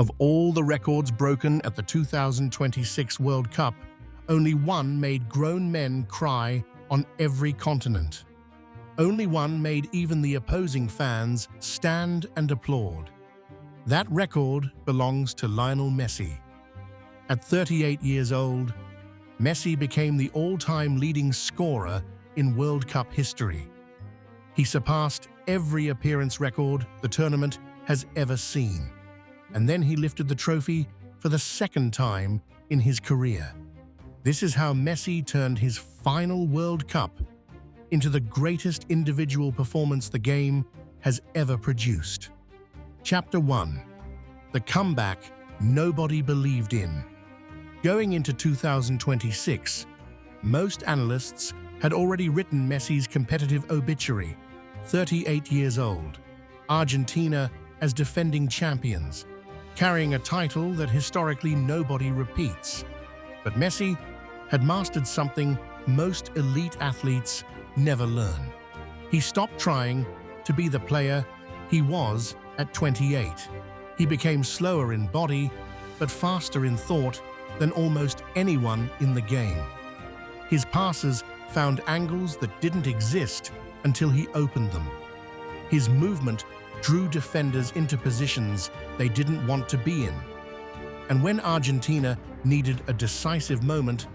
Of all the records broken at the 2026 World Cup, only one made grown men cry on every continent. Only one made even the opposing fans stand and applaud. That record belongs to Lionel Messi. At 38 years old, Messi became the all-time leading scorer in World Cup history. He surpassed every appearance record the tournament has ever seen. And then he lifted the trophy for the second time in his career. This is how Messi turned his final World Cup into the greatest individual performance the game has ever produced. Chapter 1. The comeback nobody believed in. Going into 2026, most analysts had already written Messi's competitive obituary, 38 years old, Argentina as defending champions, carrying a title that historically nobody repeats. But Messi had mastered something most elite athletes never learn. He stopped trying to be the player he was at 28. He became slower in body, but faster in thought than almost anyone in the game. His passes found angles that didn't exist until he opened them. His movement drew defenders into positions they didn't want to be in. And when Argentina needed a decisive moment,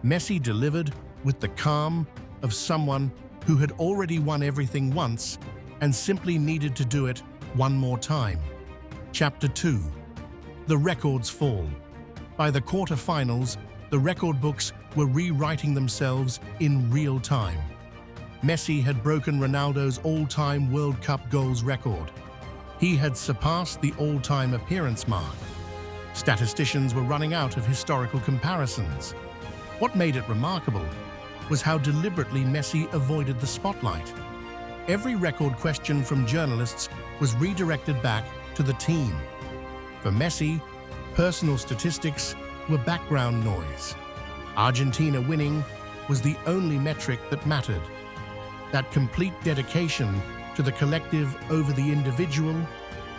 Messi delivered with the calm of someone who had already won everything once and simply needed to do it one more time. Chapter 2. The records fall. By the quarterfinals, the record books were rewriting themselves in real time. Messi had broken Ronaldo's all-time World Cup goals record. He had surpassed the all-time appearance mark. Statisticians were running out of historical comparisons. What made it remarkable was how deliberately Messi avoided the spotlight. Every record question from journalists was redirected back to the team. For Messi, personal statistics were background noise. Argentina winning was the only metric that mattered. That complete dedication to the collective over the individual,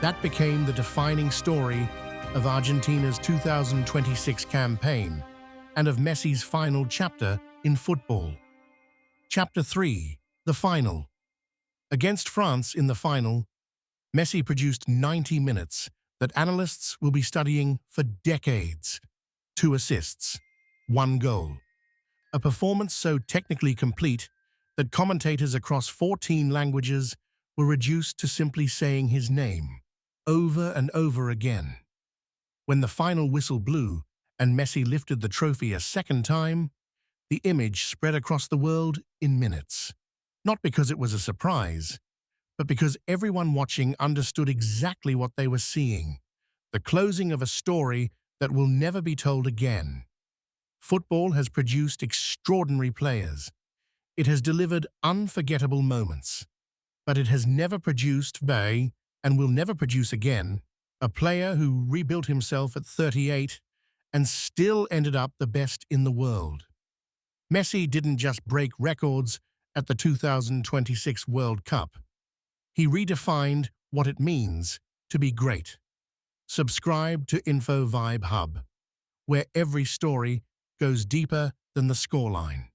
that became the defining story of Argentina's 2026 campaign and of Messi's final chapter in football. Chapter 3. The final. Against France in the final, Messi produced 90 minutes that analysts will be studying for decades. 2 assists, 1 goal. A performance so technically complete that commentators across 14 languages were reduced to simply saying his name, over and over again. When the final whistle blew and Messi lifted the trophy a second time, the image spread across the world in minutes. Not because it was a surprise, but because everyone watching understood exactly what they were seeing, the closing of a story that will never be told again. Football has produced extraordinary players. It has delivered unforgettable moments, but it has never produced, and will never produce again, a player who rebuilt himself at 38 and still ended up the best in the world. Messi didn't just break records at the 2026 World Cup. He redefined what it means to be great. Subscribe to Info Vibe Hub, where every story goes deeper than the scoreline.